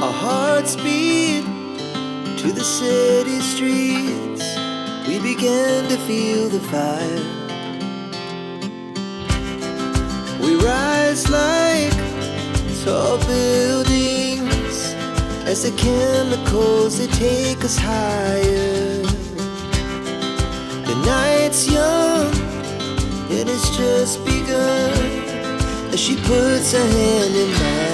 Our hearts beat to the city streets. We began to feel the fire. We rise like tall buildings as the chemicals, they take us higher. The night's young, it has just begun as she puts her hand in mine.